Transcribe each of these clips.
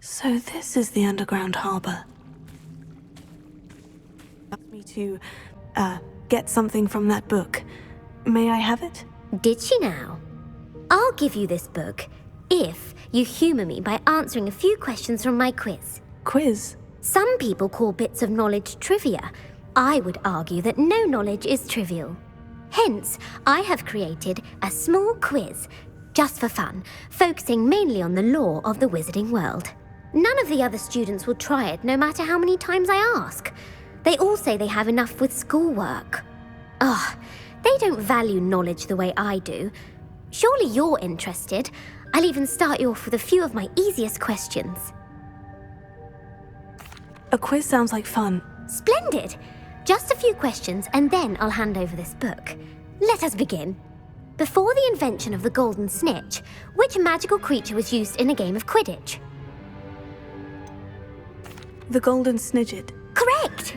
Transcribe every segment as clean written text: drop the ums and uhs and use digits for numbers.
So this is the underground harbor. Asked me to, get something from that book. May I have it? Did she now? I'll give you this book if you humour me by answering a few questions from my quiz. Quiz? Some people call bits of knowledge trivia. I would argue that no knowledge is trivial. Hence, I have created a small quiz, just for fun, focusing mainly on the lore of the wizarding world. None of the other students will try it, no matter how many times I ask. They all say they have enough with schoolwork. Ugh, they don't value knowledge the way I do. Surely you're interested. I'll even start you off with a few of my easiest questions. A quiz sounds like fun. Splendid! Just a few questions and then I'll hand over this book. Let us begin. Before the invention of the golden snitch, which magical creature was used in a game of Quidditch? The golden snidget. Correct!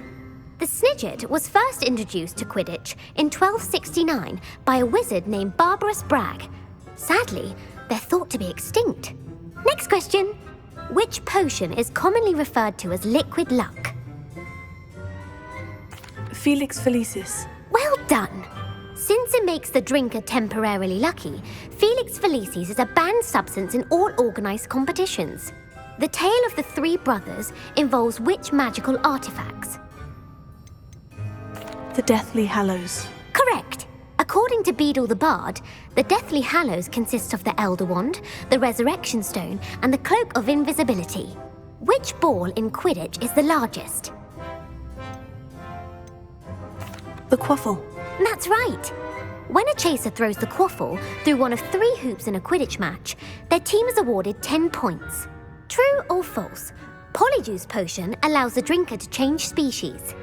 The snidget was first introduced to Quidditch in 1269 by a wizard named Barbarous Bragg. Sadly, they're thought to be extinct. Next question. Which potion is commonly referred to as liquid luck? Felix Felicis. Well done! Since it makes the drinker temporarily lucky, Felix Felicis is a banned substance in all organised competitions. The tale of the three brothers involves which magical artifacts? The Deathly Hallows. Correct! According to Beadle the Bard, the Deathly Hallows consists of the Elder Wand, the Resurrection Stone, and the Cloak of Invisibility. Which ball in Quidditch is the largest? The Quaffle. That's right! When a chaser throws the quaffle through one of 3 hoops in a Quidditch match, their team is awarded 10 points. True or false? Polyjuice Potion allows the drinker to change species.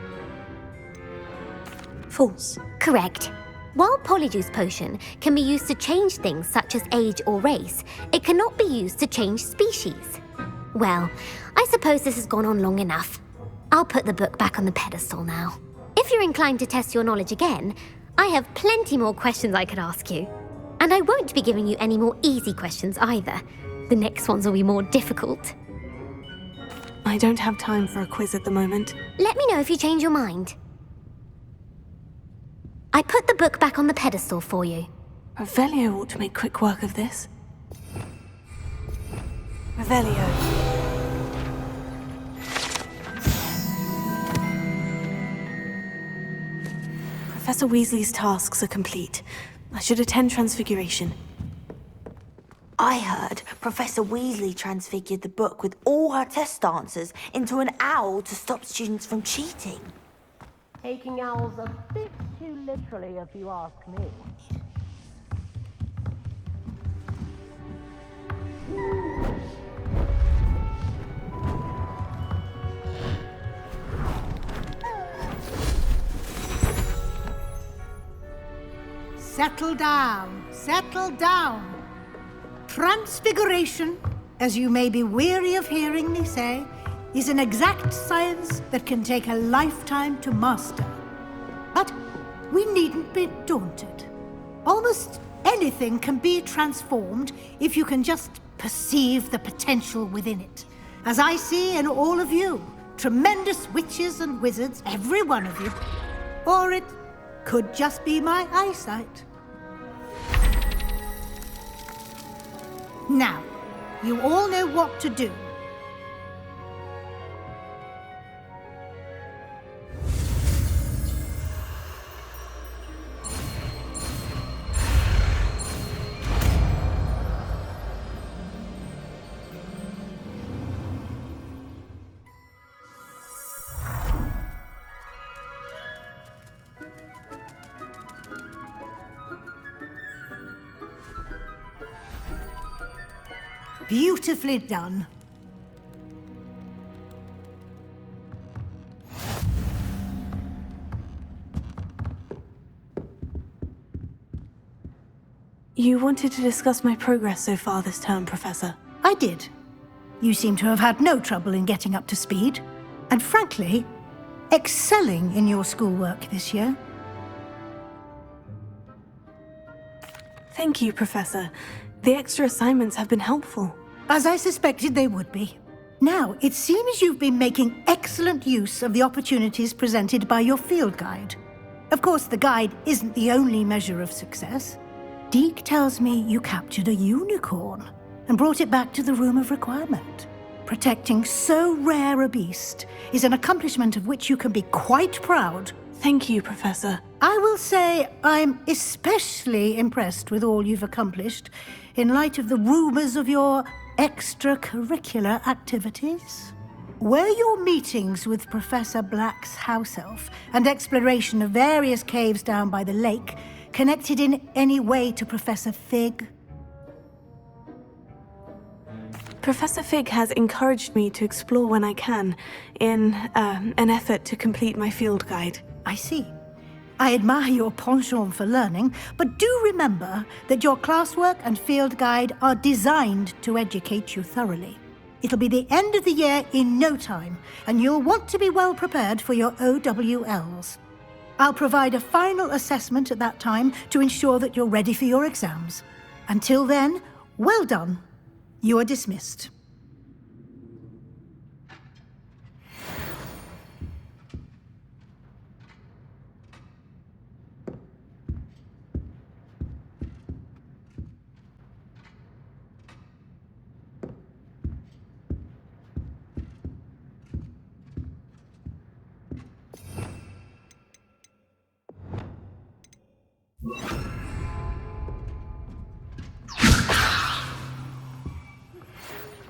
False. Correct. While Polyjuice Potion can be used to change things such as age or race, it cannot be used to change species. Well, I suppose this has gone on long enough. I'll put the book back on the pedestal now. If you're inclined to test your knowledge again, I have plenty more questions I could ask you. And I won't be giving you any more easy questions either. The next ones will be more difficult. I don't have time for a quiz at the moment. Let me know if you change your mind. I put the book back on the pedestal for you. Revelio ought to make quick work of this. Revelio. Professor Weasley's tasks are complete. I should attend Transfiguration. I heard Professor Weasley transfigured the book with all her test answers into an owl to stop students from cheating. Taking owls a bit too literally, if you ask me. Settle down, settle down. Transfiguration, as you may be weary of hearing me say, is an exact science that can take a lifetime to master. But we needn't be daunted. Almost anything can be transformed if you can just perceive the potential within it. As I see in all of you, tremendous witches and wizards, every one of you. Or it could just be my eyesight. Now, you all know what to do. Beautifully done. You wanted to discuss my progress so far this term, Professor. I did. You seem to have had no trouble in getting up to speed, and frankly, excelling in your schoolwork this year. Thank you, Professor. The extra assignments have been helpful. As I suspected they would be. Now, it seems you've been making excellent use of the opportunities presented by your field guide. Of course, the guide isn't the only measure of success. Deke tells me you captured a unicorn and brought it back to the Room of Requirement. Protecting so rare a beast is an accomplishment of which you can be quite proud. Thank you, Professor. I will say I'm especially impressed with all you've accomplished in light of the rumors of your extracurricular activities. Were your meetings with Professor Black's house elf and exploration of various caves down by the lake connected in any way to Professor Fig? Professor Fig has encouraged me to explore when I can, in an effort to complete my field guide. I see. I admire your penchant for learning, but do remember that your classwork and field guide are designed to educate you thoroughly. It'll be the end of the year in no time, and you'll want to be well prepared for your OWLs. I'll provide a final assessment at that time to ensure that you're ready for your exams. Until then, well done. You are dismissed.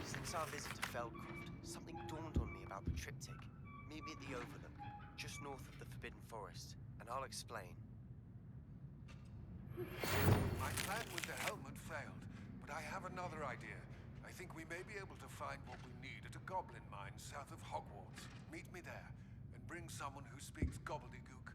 Since our visit to Feldcroft, something dawned on me about the triptych. Meet me at the Overlook, just north of the Forbidden Forest, and I'll explain. My plan with the helmet failed, but I have another idea. I think we may be able to find what we need at a goblin mine south of Hogwarts. Meet me there, and bring someone who speaks gobbledygook.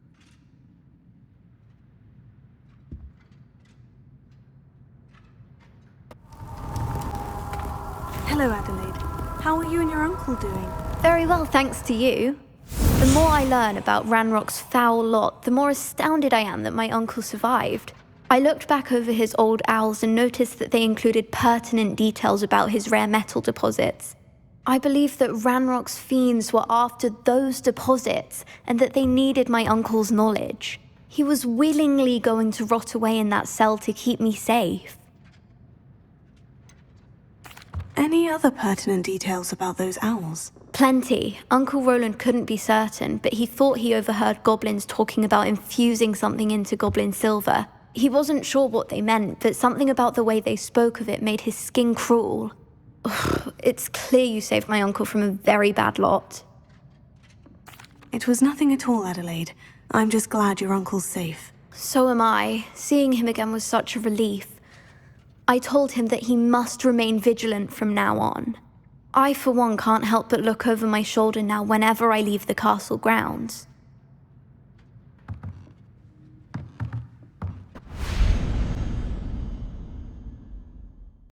Hello, Adelaide. How are you and your uncle doing? Very well, thanks to you. The more I learn about Ranrock's foul lot, the more astounded I am that my uncle survived. I looked back over his old owls and noticed that they included pertinent details about his rare metal deposits. I believe that Ranrock's fiends were after those deposits and that they needed my uncle's knowledge. He was willingly going to rot away in that cell to keep me safe. Any other pertinent details about those owls? Plenty. Uncle Roland couldn't be certain, but he thought he overheard goblins talking about infusing something into goblin silver. He wasn't sure what they meant, but something about the way they spoke of it made his skin crawl. Ugh, it's clear you saved my uncle from a very bad lot. It was nothing at all, Adelaide. I'm just glad your uncle's safe. So am I. Seeing him again was such a relief. I told him that he must remain vigilant from now on. I, for one, can't help but look over my shoulder now whenever I leave the castle grounds.